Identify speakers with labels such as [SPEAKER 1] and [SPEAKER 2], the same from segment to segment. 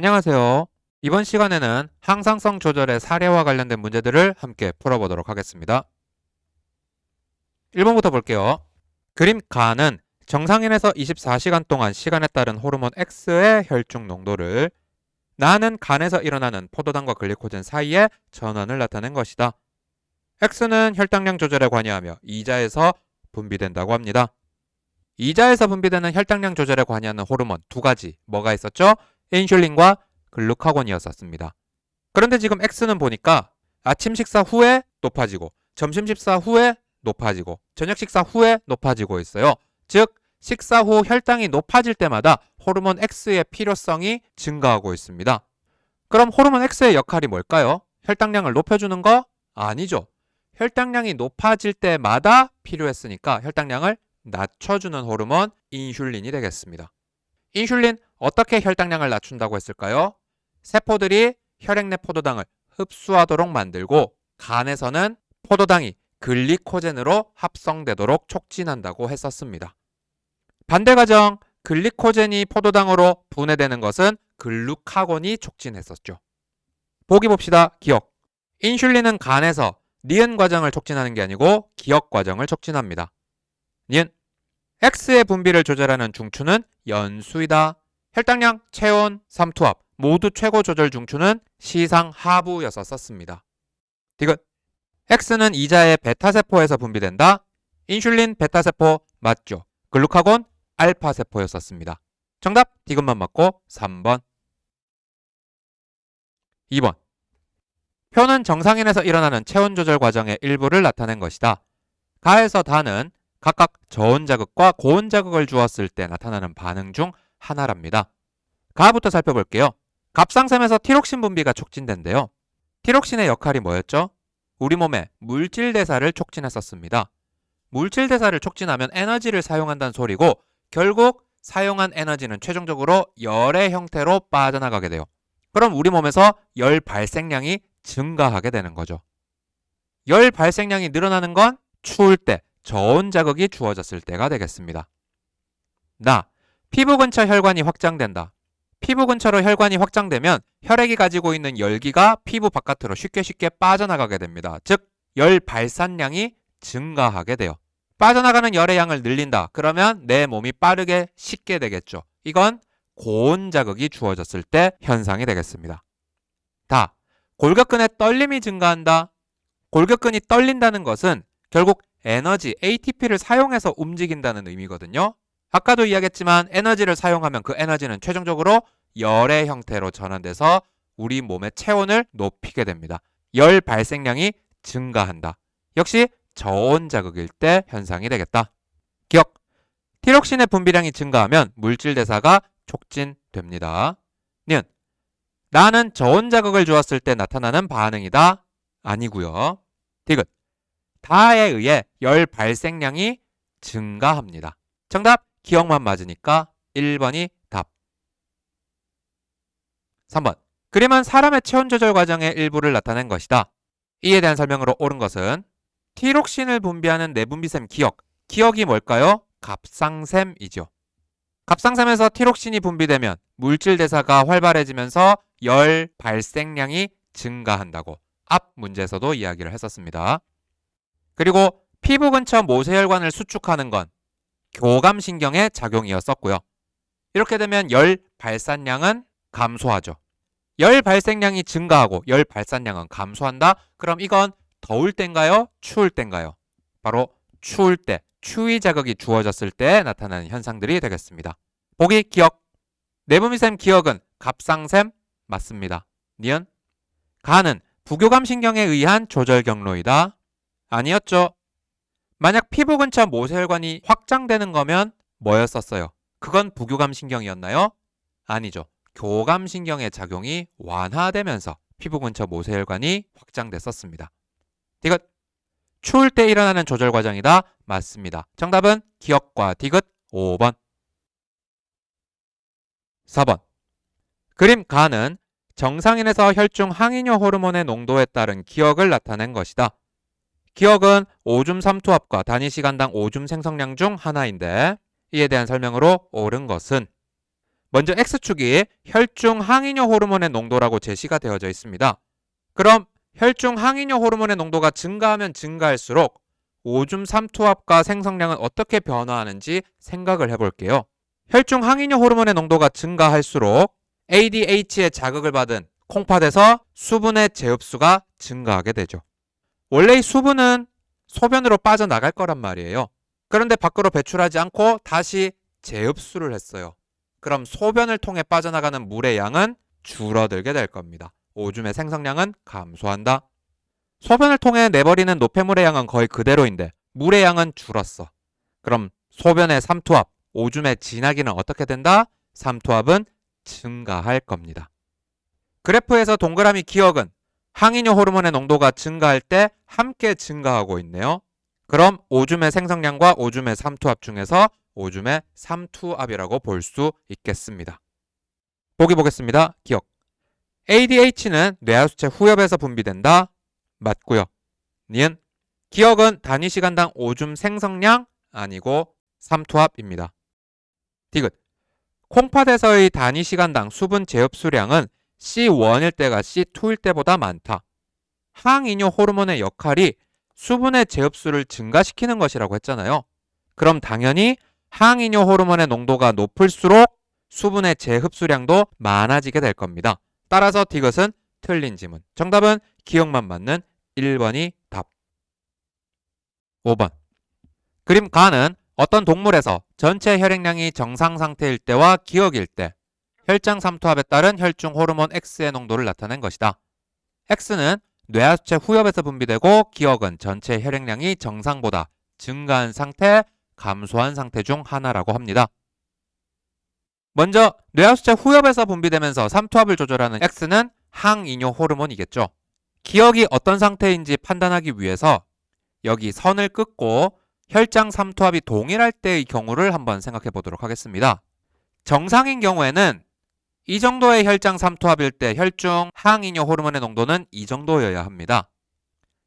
[SPEAKER 1] 안녕하세요. 이번 시간에는 항상성 조절의 사례와 관련된 문제들을 함께 풀어보도록 하겠습니다. 1번부터 볼게요. 그림 가는 정상인에서 24시간 동안 시간에 따른 호르몬 X의 혈중 농도를 나는 간에서 일어나는 포도당과 글리코젠 사이의 전환을 나타낸 것이다. X는 혈당량 조절에 관여하며 이자에서 분비된다고 합니다. 이자에서 분비되는 혈당량 조절에 관여하는 호르몬 두 가지 뭐가 있었죠? 인슐린과 글루카곤이었습니다. 그런데 지금 X는 보니까 아침 식사 후에 높아지고 점심 식사 후에 높아지고 저녁 식사 후에 높아지고 있어요. 즉 식사 후 혈당이 높아질 때마다 호르몬 X의 필요성이 증가하고 있습니다. 그럼 호르몬 X의 역할이 뭘까요? 혈당량을 높여주는 거? 아니죠. 혈당량이 높아질 때마다 필요했으니까 혈당량을 낮춰주는 호르몬 인슐린이 되겠습니다. 인슐린 어떻게 혈당량을 낮춘다고 했을까요? 세포들이 혈액 내 포도당을 흡수하도록 만들고 간에서는 포도당이 글리코젠으로 합성되도록 촉진한다고 했었습니다. 반대 과정, 글리코젠이 포도당으로 분해되는 것은 글루카곤이 촉진했었죠. 보기 봅시다. 기억. 인슐린은 간에서 니은 과정을 촉진하는 게 아니고 기억 과정을 촉진합니다. 니은. X의 분비를 조절하는 중추는 연수이다. 혈당량, 체온, 삼투압 모두 최고 조절 중추는 시상 하부였었습니다. 디귿. X는 이자의 베타세포에서 분비된다. 인슐린 베타세포 맞죠. 글루카곤 알파세포였었습니다. 정답 디귿만 맞고 3번. 2번. 표는 정상인에서 일어나는 체온 조절 과정의 일부를 나타낸 것이다. 가에서 다는 각각 저온 자극과 고온 자극을 주었을 때 나타나는 반응 중 하나랍니다. 가부터 살펴볼게요. 갑상샘에서 티록신 분비가 촉진된대요. 티록신의 역할이 뭐였죠? 우리 몸의 물질 대사를 촉진했었습니다. 물질 대사를 촉진하면 에너지를 사용한다는 소리고 결국 사용한 에너지는 최종적으로 열의 형태로 빠져나가게 돼요. 그럼 우리 몸에서 열 발생량이 증가하게 되는 거죠. 열 발생량이 늘어나는 건 추울 때 저온 자극이 주어졌을 때가 되겠습니다. 피부 근처 혈관이 확장된다. 피부 근처로 혈관이 확장되면 혈액이 가지고 있는 열기가 피부 바깥으로 쉽게 빠져나가게 됩니다. 즉, 열 발산량이 증가하게 돼요. 빠져나가는 열의 양을 늘린다. 그러면 내 몸이 빠르게 식게 되겠죠. 이건 고온 자극이 주어졌을 때 현상이 되겠습니다. 골격근의 떨림이 증가한다. 골격근이 떨린다는 것은 결국 에너지 ATP를 사용해서 움직인다는 의미거든요. 아까도 이야기했지만 에너지를 사용하면 그 에너지는 최종적으로 열의 형태로 전환돼서 우리 몸의 체온을 높이게 됩니다. 열 발생량이 증가한다. 역시 저온 자극일 때 현상이 되겠다. 기억. 티록신의 분비량이 증가하면 물질 대사가 촉진됩니다. 니은. 나는 저온 자극을 주었을 때 나타나는 반응이다. 아니고요. 디귿. 다에 의해 열 발생량이 증가합니다. 정답 기억만 맞으니까 1번이 답. 3번. 그림은 사람의 체온 조절 과정의 일부를 나타낸 것이다. 이에 대한 설명으로 옳은 것은 티록신을 분비하는 내분비샘 기억. 기억이 뭘까요? 갑상샘이죠. 갑상샘에서 티록신이 분비되면 물질 대사가 활발해지면서 열 발생량이 증가한다고 앞 문제에서도 이야기를 했었습니다. 그리고 피부 근처 모세혈관을 수축하는 건 교감신경의 작용이었었고요. 이렇게 되면 열 발산량은 감소하죠. 열 발생량이 증가하고 열 발산량은 감소한다? 그럼 이건 더울 땐가요? 추울 땐가요? 바로 추울 때, 추위 자극이 주어졌을 때 나타나는 현상들이 되겠습니다. 보기 기억. 내분비샘 기억은 갑상샘 맞습니다. 니은. 간은 부교감신경에 의한 조절 경로이다. 아니었죠. 만약 피부 근처 모세혈관이 확장되는 거면 뭐였었어요? 그건 부교감신경이었나요? 아니죠. 교감신경의 작용이 완화되면서 피부 근처 모세혈관이 확장됐었습니다. 디귿. 추울 때 일어나는 조절 과정이다. 맞습니다. 정답은 기억과 디귿 5번. 4번. 그림 가는 정상인에서 혈중 항이뇨 호르몬의 농도에 따른 기억을 나타낸 것이다. 기억은 오줌 삼투압과 단위 시간당 오줌 생성량 중 하나인데 이에 대한 설명으로 옳은 것은 먼저 X축이 혈중 항이뇨 호르몬의 농도라고 제시가 되어져 있습니다. 그럼 혈중 항이뇨 호르몬의 농도가 증가하면 증가할수록 오줌 삼투압과 생성량은 어떻게 변화하는지 생각을 해볼게요. 혈중 항이뇨 호르몬의 농도가 증가할수록 ADH의 자극을 받은 콩팥에서 수분의 재흡수가 증가하게 되죠. 원래 이 수분은 소변으로 빠져나갈 거란 말이에요. 그런데 밖으로 배출하지 않고 다시 재흡수를 했어요. 그럼 소변을 통해 빠져나가는 물의 양은 줄어들게 될 겁니다. 오줌의 생성량은 감소한다. 소변을 통해 내버리는 노폐물의 양은 거의 그대로인데 물의 양은 줄었어. 그럼 소변의 삼투압, 오줌의 진하기는 어떻게 된다? 삼투압은 증가할 겁니다. 그래프에서 동그라미 기억은 항이뇨 호르몬의 농도가 증가할 때 함께 증가하고 있네요. 그럼 오줌의 생성량과 오줌의 삼투압 중에서 오줌의 삼투압이라고 볼 수 있겠습니다. 보기 보겠습니다. 기억. ADH는 뇌하수체 후엽에서 분비된다. 맞고요. 니은. 기억은 단위 시간당 오줌 생성량 아니고 삼투압입니다. 디귿. 콩팥에서의 단위 시간당 수분 재흡수량은 C1일 때가 C2일 때보다 많다. 항이뇨 호르몬의 역할이 수분의 재흡수를 증가시키는 것이라고 했잖아요. 그럼 당연히 항이뇨 호르몬의 농도가 높을수록 수분의 재흡수량도 많아지게 될 겁니다. 따라서 디귿은 틀린 지문. 정답은 기억만 맞는 1번이 답. 5번. 그림 가는 어떤 동물에서 전체 혈액량이 정상 상태일 때와 기억일 때 혈장 삼투압에 따른 혈중 호르몬 X의 농도를 나타낸 것이다. X는 뇌하수체 후엽에서 분비되고 기억은 전체 혈액량이 정상보다 증가한 상태, 감소한 상태 중 하나라고 합니다. 먼저 뇌하수체 후엽에서 분비되면서 삼투압을 조절하는 X는 항이뇨 호르몬이겠죠. 기억이 어떤 상태인지 판단하기 위해서 여기 선을 긋고 혈장 삼투압이 동일할 때의 경우를 한번 생각해 보도록 하겠습니다. 정상인 경우에는 이 정도의 혈장 삼투압일 때 혈중 항이뇨 호르몬의 농도는 이 정도여야 합니다.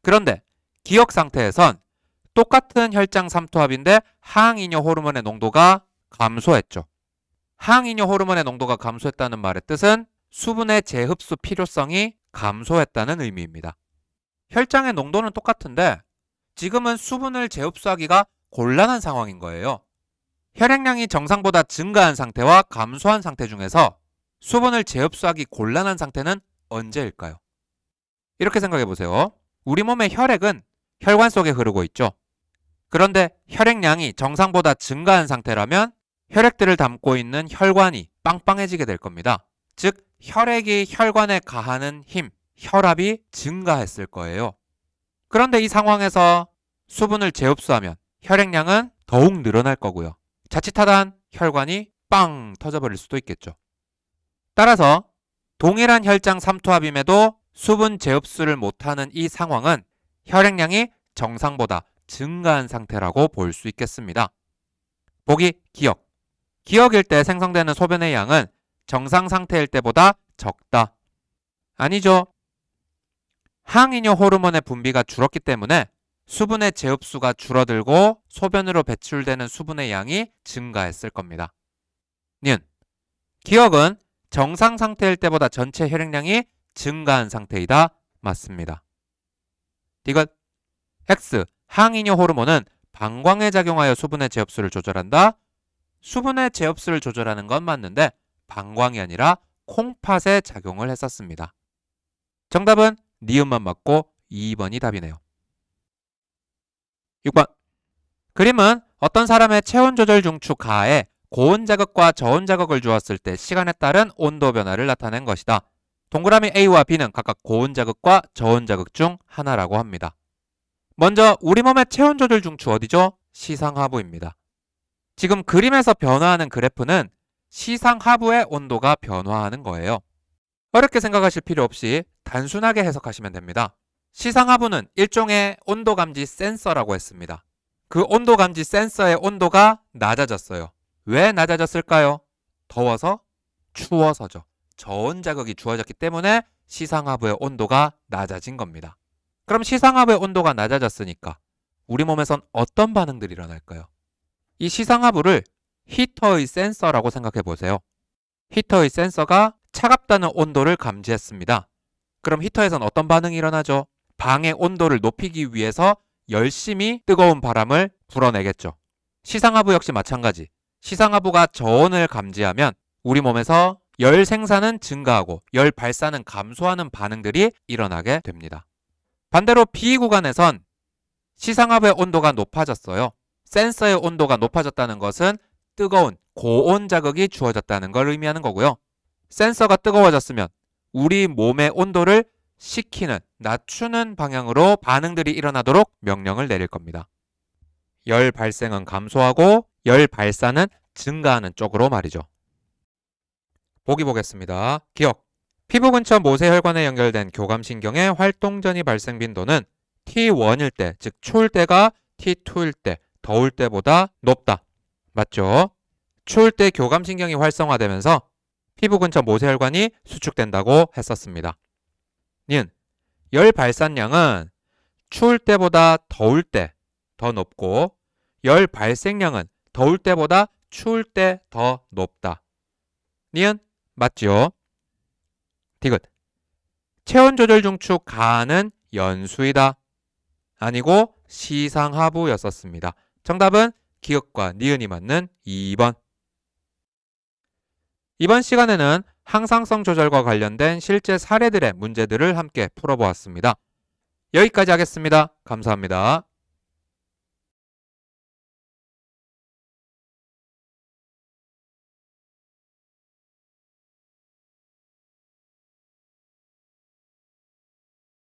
[SPEAKER 1] 그런데 기억 상태에선 똑같은 혈장 삼투압인데 항이뇨 호르몬의 농도가 감소했죠. 항이뇨 호르몬의 농도가 감소했다는 말의 뜻은 수분의 재흡수 필요성이 감소했다는 의미입니다. 혈장의 농도는 똑같은데 지금은 수분을 재흡수하기가 곤란한 상황인 거예요. 혈액량이 정상보다 증가한 상태와 감소한 상태 중에서 수분을 재흡수하기 곤란한 상태는 언제일까요? 이렇게 생각해 보세요. 우리 몸의 혈액은 혈관 속에 흐르고 있죠. 그런데 혈액량이 정상보다 증가한 상태라면 혈액들을 담고 있는 혈관이 빵빵해지게 될 겁니다. 즉 혈액이 혈관에 가하는 힘, 혈압이 증가했을 거예요. 그런데 이 상황에서 수분을 재흡수하면 혈액량은 더욱 늘어날 거고요. 자칫하다 혈관이 빵 터져버릴 수도 있겠죠. 따라서 동일한 혈장 삼투압임에도 수분 재흡수를 못하는 이 상황은 혈액량이 정상보다 증가한 상태라고 볼 수 있겠습니다. 보기 기억. 기억일 때 생성되는 소변의 양은 정상 상태일 때보다 적다. 아니죠. 항이뇨 호르몬의 분비가 줄었기 때문에 수분의 재흡수가 줄어들고 소변으로 배출되는 수분의 양이 증가했을 겁니다. 니은. 기억은 정상 상태일 때보다 전체 혈액량이 증가한 상태이다. 맞습니다. 디귿. X. 항이뇨 호르몬은 방광에 작용하여 수분의 재흡수를 조절한다. 수분의 재흡수를 조절하는 건 맞는데 방광이 아니라 콩팥에 작용을 했었습니다. 정답은 니은만 맞고 2번이 답이네요. 6번. 그림은 어떤 사람의 체온 조절 중추 가에 고온 자극과 저온 자극을 주었을 때 시간에 따른 온도 변화를 나타낸 것이다. 동그라미 A와 B는 각각 고온 자극과 저온 자극 중 하나라고 합니다. 먼저 우리 몸의 체온 조절 중추 어디죠? 시상하부입니다. 지금 그림에서 변화하는 그래프는 시상하부의 온도가 변화하는 거예요. 어렵게 생각하실 필요 없이 단순하게 해석하시면 됩니다. 시상하부는 일종의 온도 감지 센서라고 했습니다. 그 온도 감지 센서의 온도가 낮아졌어요. 왜 낮아졌을까요? 더워서? 추워서죠. 저온 자극이 주어졌기 때문에 시상하부의 온도가 낮아진 겁니다. 그럼 시상하부의 온도가 낮아졌으니까 우리 몸에선 어떤 반응들이 일어날까요? 이 시상하부를 히터의 센서라고 생각해 보세요. 히터의 센서가 차갑다는 온도를 감지했습니다. 그럼 히터에선 어떤 반응이 일어나죠? 방의 온도를 높이기 위해서 열심히 뜨거운 바람을 불어내겠죠. 시상하부 역시 마찬가지. 시상하부가 저온을 감지하면 우리 몸에서 열 생산은 증가하고 열 발산은 감소하는 반응들이 일어나게 됩니다. 반대로 B 구간에선 시상하부의 온도가 높아졌어요. 센서의 온도가 높아졌다는 것은 뜨거운 고온 자극이 주어졌다는 걸 의미하는 거고요. 센서가 뜨거워졌으면 우리 몸의 온도를 식히는, 낮추는 방향으로 반응들이 일어나도록 명령을 내릴 겁니다. 열 발생은 감소하고 열 발산은 증가하는 쪽으로 말이죠. 보기 보겠습니다. 기억. 피부 근처 모세혈관에 연결된 교감신경의 활동전이 발생 빈도는 T1일 때, 즉 추울 때가 T2일 때, 더울 때보다 높다. 맞죠? 추울 때 교감신경이 활성화되면서 피부 근처 모세혈관이 수축된다고 했었습니다. 니은, 열 발산량은 추울 때보다 더울 때 더 높고 열 발생량은 더울 때보다 추울 때 더 높다. 니은, 맞죠? 디귿, 체온 조절 중축 가는 연수이다. 아니고 시상하부였었습니다. 정답은 기억과 니은이 맞는 2번. 이번 시간에는 항상성 조절과 관련된 실제 사례들의 문제들을 함께 풀어보았습니다. 여기까지 하겠습니다. 감사합니다.